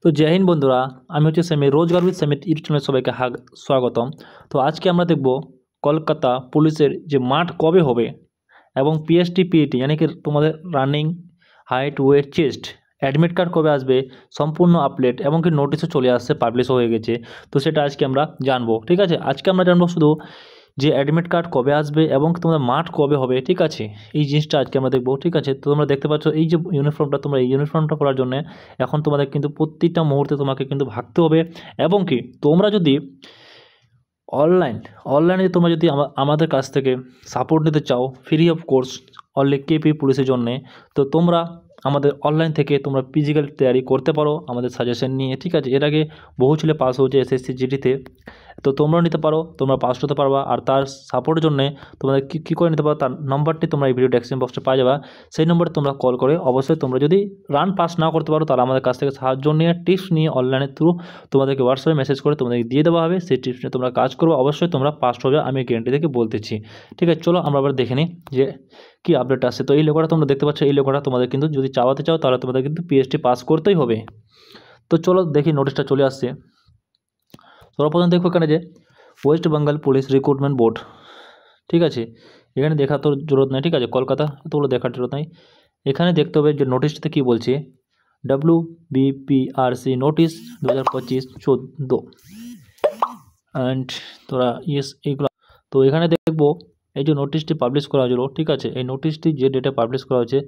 তো জয় হিন্দ বন্ধুরা, আমি হচ্ছে সেমি রোজগার উইথ সেমি ইউটিউব চ্যানেলে সবাইকে স্বাগতম। তো আজকে আমরা দেখব কলকাতা পুলিশের যে মাঠ কবে হবে এবং পিএসটি পিইটি यानी कि তোমাদের running height weight chest admit card কবে আসবে, সম্পূর্ণ আপডেট এবং কি নোটিশও চলে আসছে, পাবলিশ হয়ে গেছে। তো সেটা আজকে আমরা জানবো। ঠিক আছে, আজকে আমরা জানবো শুধু যে অ্যাডমিট কার্ড কবে আসবে এবং তোমাদের মাঠ কবে হবে। ঠিক আছে, এই জিনিসটা আজকে আমরা দেখবো। ঠিক আছে, তো তোমরা দেখতে পাচ্ছ এই যে ইউনিফর্মটা, তোমরা এই ইউনিফর্মটা পরার জন্য এখন তোমাদের কিন্তু প্রত্যেকটা মুহূর্তে তোমাকে কিন্তু ভাগতে হবে। এবং কি তোমরা যদি অনলাইনে তোমরা যদি আমাদের কাছ থেকে সাপোর্ট নিতে চাও free of course only KP পুলিশের জন্যে, তো তোমরা আমাদের অনলাইন থেকে তোমরা ফিজিক্যাল তৈরি করতে পারো আমাদের সাজেশন নিয়ে। ঠিক আছে, এর আগে বহু ছেলে পাস হয়েছে এসএসসি জিডিতে, তো তোমরাও নিতে পারো, তোমরা পাস হতে পারবা। আর তার সাপোর্টের জন্য তোমাদের কী করে নিতে পারো তার নম্বরটি তোমরা এই ভিডিও ডেসক্রিপশন বক্সে পাওয়া যাবে। সেই নম্বরে তোমরা কল করে অবশ্যই তোমরা যদি রান পাস না করতে পারো তাহলে আমাদের কাছ থেকে সাহায্য নিয়ে টিপস নিয়ে অনলাইনের থ্রু তোমাদেরকে হোয়াটসঅ্যাপে মেসেজ করে তোমাদেরকে দিয়ে দেওয়া হবে। সেই টিপস নিয়ে তোমরা কাজ করবে, অবশ্যই তোমরা পাস হবে, আমি গ্যারান্টি থেকে বলতেছি। ঠিক আছে, চলো আমরা আবার দেখে নিই যে কী আপডেট আসছে। তো এই লোকটা তোমরা দেখতে পাচ্ছ, এই লোকটা তোমাদের কিন্তু যদি চাওয়াতে চাও তাহলে তোমাদের কিন্তু পিএসটি পাস করতেই হবে। তো চলো দেখি, নোটিশটা চলে আসছে। সর্বপ্রথম দেখো এখানে যে West Bengal police recruitment board. ঠিক আছে, এখানে দেখা তোর জরুরত নেই। ঠিক আছে, কলকাতা তোগুলো দেখার জরুরত নেই। এখানে দেখতে হবে যে নোটিশটাতে কী বলছে, WBPRC নোটিশ 2025-14 অ্যান্ড তোরা ইয়েস এইগুলো। তো এখানে দেখবো এই যে নোটিশটি পাবলিশ করা হয়েছিল। ঠিক আছে, এই নোটিশটি যে ডেটে পাবলিশ করা হয়েছে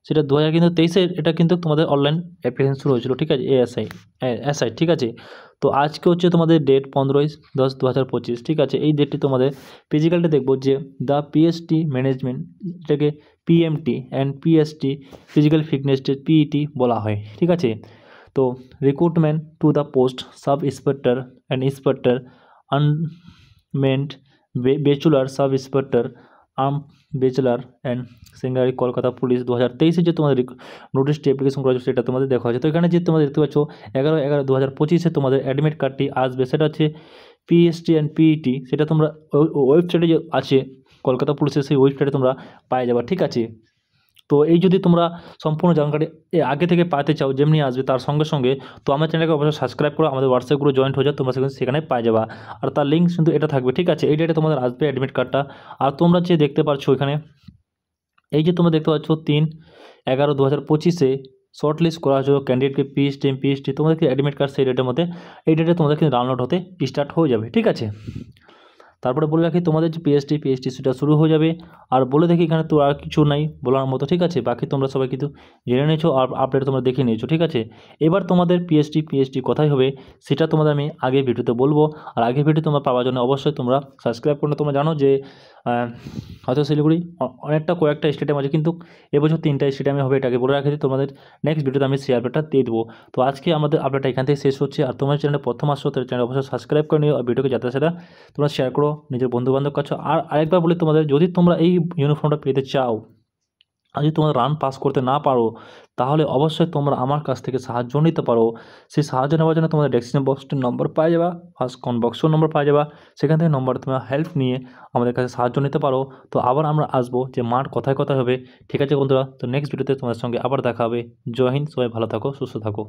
সেটা 2023-এ, এটা কিন্তু তোমাদের অনলাইন অ্যাপ্লিকেশন শুরু হয়েছিল। ঠিক আছে, এসআই। ঠিক আছে, তো আজকে হচ্ছে তোমাদের ডেট 15/10/2025। ঠিক আছে, এই ডেটটি তোমাদের ফিজিক্যালটা দেখবো যে দ্য পিএসটি ম্যানেজমেন্ট, যেটাকে PMT and PST physical fitness test PET বলা হয়। ঠিক আছে, তো recruitment to the post sub inspector and inspector unarmed bachelor sub inspector armed bachelor and সিঙ্গারি কলকাতা পুলিশ 2023-এ যে তোমাদের নোটিশটি অ্যাপ্লিকেশন করা হচ্ছে সেটা তোমাদের দেখা হচ্ছে। তো এখানে যে তোমরা দেখতে পাচ্ছ 11/11/2025-এ তোমাদের অ্যাডমিট কার্ডটি আসবে, সেটা হচ্ছে পিএসটি অ্যান্ড পিইটি। সেটা তোমরা ওয়েবসাইটে যে আছে কলকাতা পুলিশের, সেই ওয়েবসাইটে তোমরা পাই যাবে। ঠিক আছে, তো এই যদি তোমরা সম্পূর্ণ জানকারি আগে থেকে পাতে চাও যেমনি আসবে তার সঙ্গে সঙ্গে, তো আমার চ্যানেলকে অবশ্যই সাবস্ক্রাইব করো, আমাদের হোয়াটসঅ্যাপ গ্রুপে জয়েন্ট হয়ে যাও, তোমরা সেখানে পাই যাবা। আর তার লিঙ্ক কিন্তু এটা থাকবে। ঠিক আছে, এই ডেটে তোমাদের আসবে অ্যাডমিট কার্ডটা। আর তোমরা যে দেখতে পাচ্ছ এখানে এই যে তোমরা দেখতে পাচ্ছ 3/11/2025-এ শর্ট লিস্ট করা হয়েছিল ক্যান্ডিডেটকে পিএসটি তোমাদেরকে অ্যাডমিট কার্ড সেই ডেটের মধ্যে, এই ডেটে তোমাদের কিন্তু ডাউনলোড হতে স্টার্ট হয়ে যাবে। ঠিক আছে, তারপরে বলে রাখি তোমাদের যে পিএসটি সেটা শুরু হয়ে যাবে। আর বলে দেখি এখানে তো আর কিছু নাই বলার মতো। ঠিক আছে, বাকি তোমরা সবাই কিন্তু জেনে নিয়েছো আর আপডেট তোমরা দেখে নিয়েছো। ঠিক আছে, এবার তোমাদের পিএসটি কোথায় হবে সেটা তোমাদের আমি আগে ভিডিওতে বলবো। আর আগে ভিডিও তোমরা পাওয়ার জন্য অবশ্যই তোমরা সাবস্ক্রাইব করলে, তোমরা জানো যে হয়তো শিলিগুড়ি কয়েকটা স্টেডিয়াম আছে, কিন্তু এবছর 3টা স্টেডিয়ামে হবে, এটাকে বলে রাখি। তোমাদের নেক্সট ভিডিওতে আমি সেই আপডেটটা দিয়ে দেবো। তো আজকে আমাদের আপডেটটা এখান থেকে শেষ হচ্ছে। আর তোমার চ্যানেলে প্রথম আসছো তাহলে চ্যানেল অবশ্যই সাবস্ক্রাইব করে নিও আর ভিডিওকে যাতে সেটা তোমরা শেয়ার করো নিজের বন্ধুবান্ধব কাছে। আর আরেকবার বলি, তোমাদের যদি তোমরা এই ইউনিফর্মটা পেতে চাও আর যদি তোমরা রান পাস করতে না পারো তাহলে অবশ্যই তোমরা আমার কাছ থেকে সাহায্য নিতে পারো। সেই সাহায্য নেওয়ার জন্য তোমাদের ডেসক্রিপশন বক্সটির নম্বর পাওয়া যাবে, ফার্স্ট কমেন্ট বক্সের নম্বর পাওয়া যাবে, সেখান থেকে নম্বর তোমরা হেল্প নিয়ে আমাদের কাছে সাহায্য নিতে পারো। তো আবার আমরা আসবো যে মাঠ কোথায় কোথায় হবে। ঠিক আছে বন্ধুরা, তো নেক্সট ভিডিওতে তোমাদের সঙ্গে আবার দেখা হবে। জয় হিন্দ, সবাই ভালো থাকো, সুস্থ থাকো।